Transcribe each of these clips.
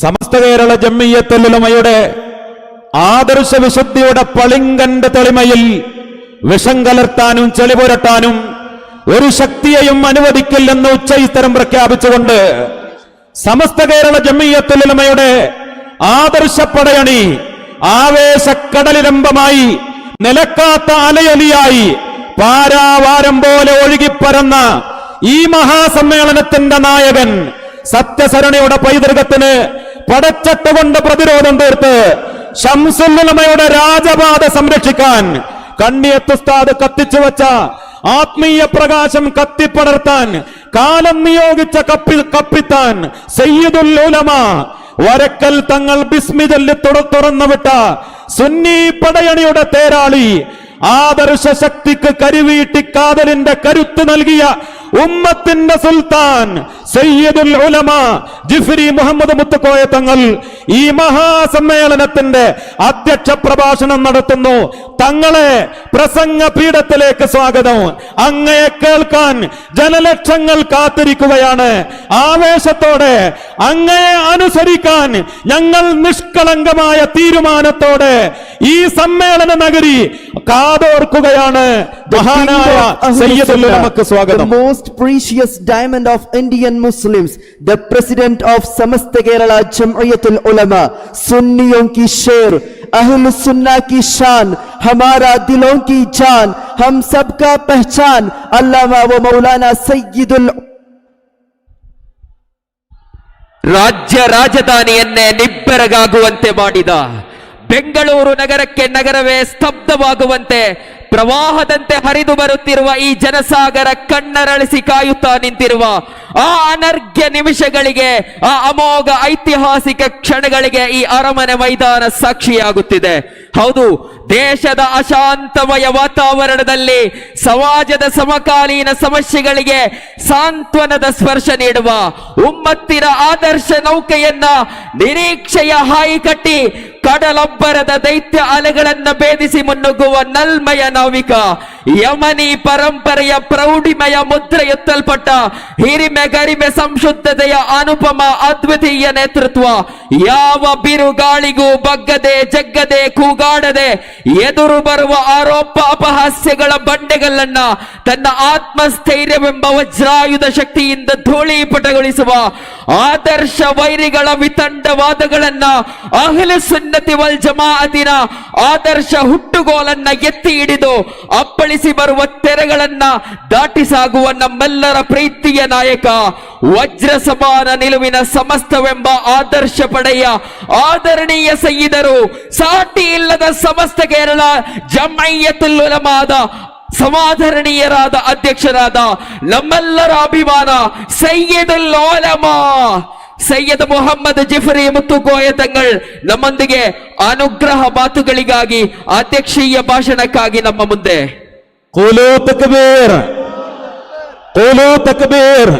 സമസ്ത കേരള ജംഇയ്യത്തുൽ ഉലമയുടെ ആദർശ വിശുദ്ധിയുടെ പളിങ്കന്റെ തെളിമയിൽ വിഷം കലർത്താനും ചെളിപുരട്ടാനും ഒരു ശക്തിയെയും അനുവദിക്കില്ലെന്ന് ഉച്ചയിത്തരം പ്രഖ്യാപിച്ചുകൊണ്ട് സമസ്ത കേരള ജംഇയ്യത്തുൽ ഉലമയുടെ ആദർശപ്പടയണി ആവേശക്കടലിരമ്പമായി നിലക്കാത്ത അലയലിയായി പാരാവാരം പോലെ ഒഴുകിപ്പരന്ന ഈ മഹാസമ്മേളനത്തിന്റെ നായകൻ സത്യസരണിയുടെ പൈതൃകത്തിന് പടച്ചട്ടുകൊണ്ട് പ്രതിരോധം തീർത്ത് ശംസുൽ ഉലമയുടെ രാജപാത സംരക്ഷിക്കാൻ കണ്ണിയത്ത് ഉസ്താദ് കത്തിച്ചുവച്ച ആത്മീയ പ്രകാശം കത്തിപ്പടർത്താൻ കാലം നിയോഗിച്ച കപ്പിത്താൻ സയ്യിദുൽ ഉലമ വരക്കൽ തങ്ങൾ ബിസ്മി ചൊല്ലി തുറന്നുവിട്ട സുന്നി പടയണിയുടെ തേരാളി ആദർശ ശക്തിക്ക് കരുവീട്ടി കാതലിന്റെ കരുത്ത് നൽകിയ ഉമ്മത്തിന്റെ സുൽത്താൻ സയ്യിദുൽ ഉലമ ജിഫ്രി മുഹമ്മദ് മുത്തുക്കോയ തങ്ങൾ ഈ മഹാസമ്മേളനത്തിന്റെ അധ്യക്ഷ പ്രഭാഷണം നടത്തുന്നു. തങ്ങളെ പ്രസംഗ പീഠത്തിലേക്ക് സ്വാഗതം. അങ്ങയെ കേൾക്കാൻ ജനലക്ഷങ്ങൾ കാത്തിരിക്കുകയാണ്. ആവേശത്തോടെ അങ്ങയെ അനുസരിക്കാൻ ഞങ്ങൾ നിഷ്കളങ്കമായ തീരുമാനത്തോടെ ഈ സമ്മേളന നഗരി കാതോർക്കുകയാണ്. മഹാനായ സയ്യിദുൽ ഉലമക്ക് സ്വാഗതം. Most precious diamond of Indian Muslims, the president of Samasta Kerala Jam'iyatul Ulama, सुन्नियों की शेर, अहल सुन्ना की शान, हमारा दिलों की जान, हम सबका पहचान, अल्लामा व मौलाना सय्यदुल ರಾಜ್ಯ ರಾಜಧಾನಿಯನ್ನೇ ನಿಬ್ಬೆರಗಾಗುವಂತೆ ಮಾಡಿದ, ಬೆಂಗಳೂರು ನಗರಕ್ಕೆ ನಗರವೇ ಸ್ತಬ್ಧವಾಗುವಂತೆ ಪ್ರವಾಹದಂತೆ ಹರಿದು ಬರುತ್ತಿರುವ ಈ ಜನಸಾಗರ ಕಣ್ಣರಳಿಸಿ ಕಾಯುತ್ತಾ ನಿಂತಿರುವ ಆ ಅನರ್ಘ್ಯ ನಿಮಿಷಗಳಿಗೆ, ಆ ಅಮೋಘ ಐತಿಹಾಸಿಕ ಕ್ಷಣಗಳಿಗೆ ಈ ಅರಮನೆ ಮೈದಾನ ಸಾಕ್ಷಿಯಾಗುತ್ತಿದೆ. ಹೌದು, ದೇಶದ ಅಶಾಂತಮಯ ವಾತಾವರಣದಲ್ಲಿ ಸಮಾಜದ ಸಮಕಾಲೀನ ಸಮಸ್ಯೆಗಳಿಗೆ ಸಾಂತ್ವನದ ಸ್ಪರ್ಶ ನೀಡುವ ಉಮ್ಮತ್ತಿನ ಆದರ್ಶ ನೌಕೆಯನ್ನ ನಿರೀಕ್ಷೆಯ ಹಾಯಿ ಕಟ್ಟಿ ಕಡಲೊಬ್ಬರದ ದೈತ್ಯ ಅಲೆಗಳನ್ನ ಭೇದಿಸಿ ಮುನ್ನುಗ್ಗುವ ನಲ್ಮಯ ನಾವಿಕ, ಯಮನಿ ಪರಂಪರೆಯ ಪ್ರೌಢಿಮಯ ಮುದ್ರೆ ಎತ್ತಲ್ಪಟ್ಟ ಹಿರಿಮೆ ಗರಿಮೆ ಸಂಶುದ್ಧತೆಯ ಅನುಪಮ ಅದ್ವಿತೀಯ ನೇತೃತ್ವ, ಯಾವ ಬಿರುಗಾಳಿಗೂ ಬಗ್ಗದೆ ಜಗ್ಗದೆ ಕೂಗಾಡದೆ ಎದುರು ಬರುವ ಆರೋಪ ಅಪಹಾಸ್ಯಗಳ ಬಂಡೆಗಳನ್ನ ತನ್ನ ಆತ್ಮಸ್ಥೈರ್ಯವೆಂಬ ವಜ್ರಾಯುಧ ಶಕ್ತಿಯಿಂದ ಧೂಳೀಪಟಗೊಳಿಸುವ ಆದರ್ಶ ವೈರಿಗಳ ವಿತಂಡವಾದಗಳನ್ನ ಅಹ್ಲು ಸುನ್ನತಿ ವಲ್ ಜಮಾಅತಿನ ಆದರ್ಶ ಹುಟ್ಟುಗೋಲನ್ನ ಎತ್ತಿ ಹಿಡಿದು ಅಪ್ಪಳಿಸಿ ಬರುವ ತೆರೆಗಳನ್ನ ದಾಟಿ ಸಾಗುವ ನಮ್ಮೆಲ್ಲರ ಪ್ರೀತಿಯ ನಾಯಕ, ವಜ್ರ ಸಮಾನ ನಿಲುವಿನ ಸಮಸ್ತವೆಂಬ ಆದರ್ಶ ಪಡೆಯ ಆದರಣೀಯ ಸಯ್ಯಿದರು, ಸಾಟಿ ಇಲ್ಲದ ಸಮಸ್ತ ಕೇರಳ ಜಂಇಯ್ಯತುಲ್ ಉಲಮಾದ ಸಮಾಧರಣೀಯರಾದ ಅಧ್ಯಕ್ಷರಾದ ನಮ್ಮೆಲ್ಲರ ಅಭಿಮಾನ ಸಯ್ಯಿದುಲ್ ಉಲಮಾ ಸೈಯದ್ ಮೊಹಮ್ಮದ್ ಜಿಫ್ರಿ ಮುತ್ತುಕೋಯ ತಂಗಳ್ ನಮ್ಮೊಂದಿಗೆ ಅನುಗ್ರಹ ಮಾತುಗಳಿಗಾಗಿ ಅಧ್ಯಕ್ಷೀಯ ಭಾಷಣಕ್ಕಾಗಿ ನಮ್ಮ ಮುಂದೆ. ಕೂಲು ತಕ್ಬೀರ್, ಕೂಲು ತಕ್ಬೀರ್,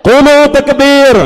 ಕೂಲು ತಕ್ಬೀರ್.